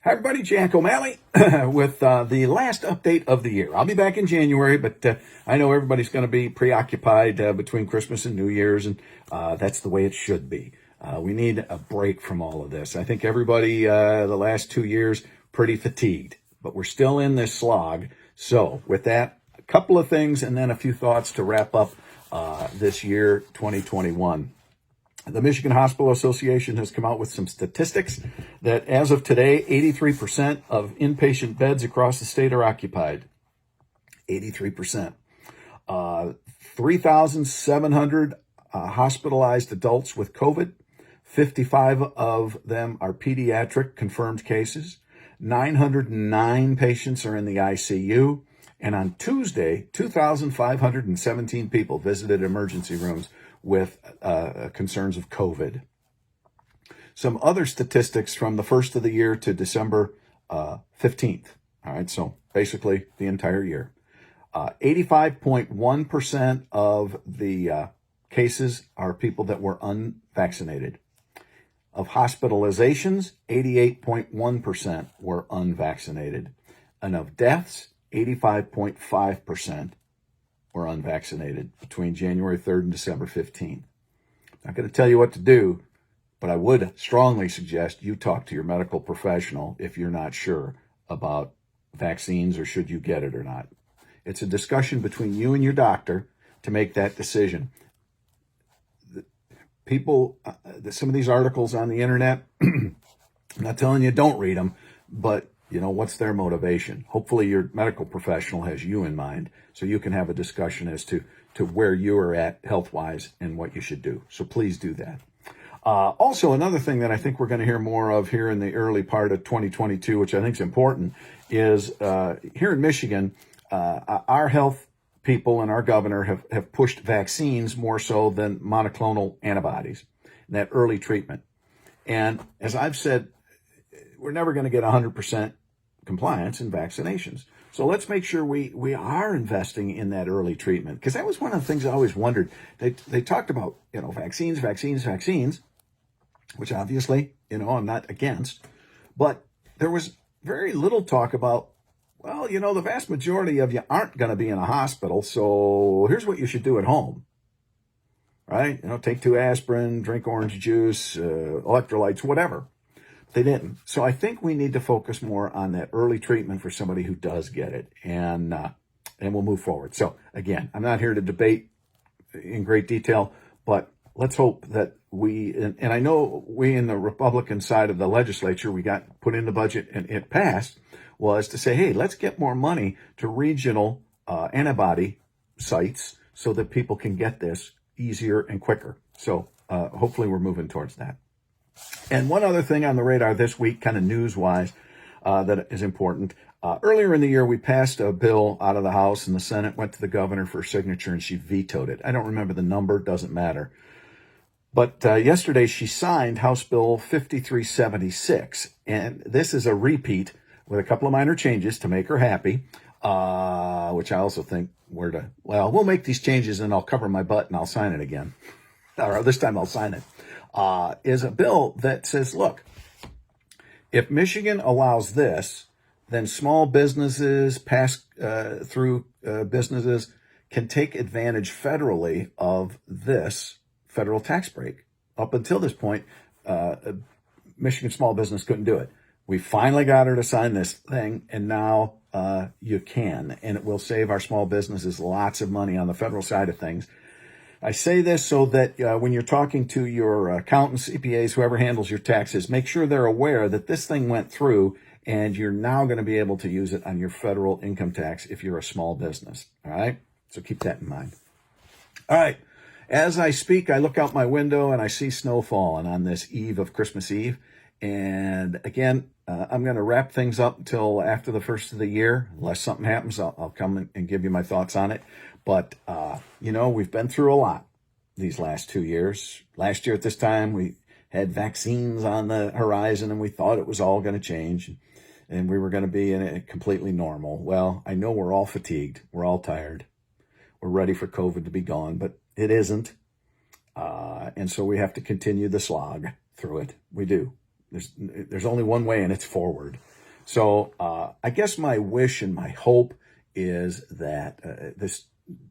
Hi, everybody. Jack O'Malley with the last update of the year. I'll be back in January, but I know everybody's going to be preoccupied between Christmas and New Year's, and that's the way it should be. We need a break from all of this. I think everybody the last 2 years pretty fatigued, but we're still in this slog. So with that, a couple of things and then a few thoughts to wrap up this year, 2021. The Michigan Hospital Association has come out with some statistics that as of today, 83% of inpatient beds across the state are occupied. 83%. 3,700 hospitalized adults with COVID. 55 of them are pediatric confirmed cases. 909 patients are in the ICU. And on Tuesday, 2,517 people visited emergency rooms with concerns of COVID. Some other statistics from the first of the year to December 15th. All right, so basically the entire year. 85.1% of the cases are people that were unvaccinated. Of hospitalizations, 88.1% were unvaccinated. And of deaths, 85.5% were unvaccinated between January 3rd and December 15th. Not going to tell you what to do, but I would strongly suggest you talk to your medical professional if you're not sure about vaccines or should you get it or not. It's a discussion between you and your doctor to make that decision. People, some of these articles on the internet, I'm not telling you don't read them, but you know, what's their motivation? Hopefully your medical professional has you in mind so you can have a discussion as to where you are at health-wise and what you should do. So please do that. Also, another thing that I think we're going to hear more of here in the early part of 2022, which I think is important, is here in Michigan, our health people and our governor have pushed vaccines more so than monoclonal antibodies, that early treatment. And as I've said, we're never going to get 100% compliance in vaccinations. So let's make sure we are investing in that early treatment, because that was one of the things I always wondered. They talked about, vaccines, which obviously, I'm not against, but there was very little talk about, well, the vast majority of you aren't going to be in a hospital, so here's what you should do at home, right? Take 2 aspirin, drink orange juice, electrolytes, whatever. They didn't. So I think we need to focus more on that early treatment for somebody who does get it, and we'll move forward. So again, I'm not here to debate in great detail, but let's hope that and I know we in the Republican side of the legislature, we got put in the budget and it passed, was to say, hey, let's get more money to regional antibody sites so that people can get this easier and quicker. So hopefully we're moving towards that. And one other thing on the radar this week, kind of news-wise, that is important. Earlier in the year, we passed a bill out of the House, and the Senate went to the governor for signature, and she vetoed it. I don't remember the number, doesn't matter. But yesterday, she signed House Bill 5376, and this is a repeat with a couple of minor changes to make her happy, which I also think we'll make these changes, and I'll cover my butt, and I'll sign it again. Or this time I'll sign it. Is a bill that says, look, if Michigan allows this, then small businesses, pass-through businesses can take advantage federally of this federal tax break. Up until this point, Michigan small business couldn't do it. We finally got her to sign this thing, and now you can, and it will save our small businesses lots of money on the federal side of things. I say this so that when you're talking to your accountants, CPAs, whoever handles your taxes, make sure they're aware that this thing went through and you're now going to be able to use it on your federal income tax if you're a small business. All right? So keep that in mind. All right. As I speak, I look out my window and I see snow falling on this eve of Christmas Eve. And again, I'm going to wrap things up until after the first of the year. Unless something happens, I'll come and give you my thoughts on it. But, we've been through a lot these last 2 years. Last year at this time, we had vaccines on the horizon and we thought it was all going to change and we were going to be in it completely normal. Well, I know we're all fatigued. We're all tired. We're ready for COVID to be gone, but it isn't. And so we have to continue the slog through it. We do. There's only one way, and it's forward. So I guess my wish and my hope is that this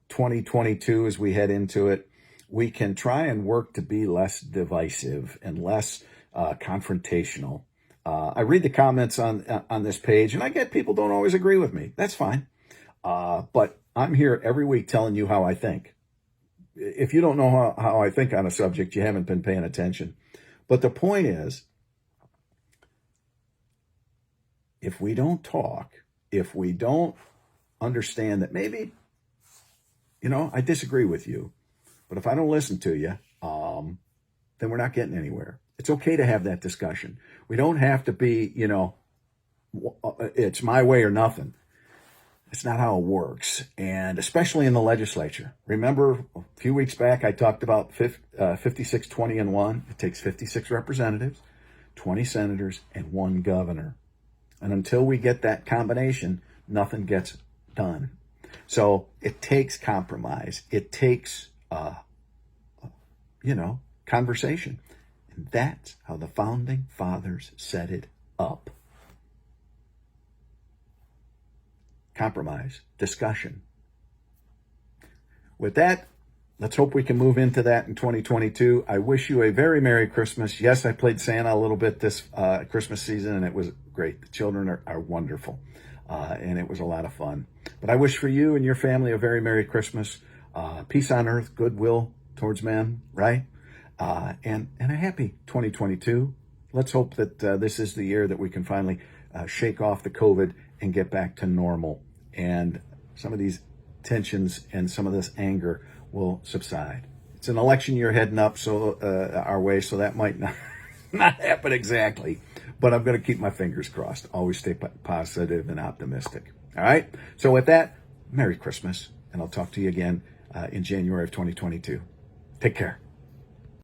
2022, as we head into it, we can try and work to be less divisive and less confrontational. I read the comments on this page, and I get people don't always agree with me. That's fine. But I'm here every week telling you how I think. If you don't know how I think on a subject, you haven't been paying attention. But the point is, if we don't talk, if we don't understand that maybe, I disagree with you, but if I don't listen to you, then we're not getting anywhere. It's okay to have that discussion. We don't have to be, it's my way or nothing. It's not how it works, and especially in the legislature. Remember, a few weeks back, I talked about 56, 20, and 1. It takes 56 representatives, 20 senators, and 1 governor. And until we get that combination, nothing gets done. So it takes compromise. It takes, conversation. And that's how the founding fathers set it up. Compromise, discussion. With that, let's hope we can move into that in 2022. I wish you a very Merry Christmas. Yes, I played Santa a little bit this Christmas season, and it was great. The children are wonderful, and it was a lot of fun. But I wish for you and your family a very Merry Christmas. Peace on earth, goodwill towards men, right? And a happy 2022. Let's hope that this is the year that we can finally shake off the COVID and get back to normal. And some of these tensions and some of this anger will subside. It's an election year heading up our way, so that might not happen exactly. But I'm going to keep my fingers crossed. Always stay positive and optimistic. All right? So with that, Merry Christmas, and I'll talk to you again in January of 2022. Take care.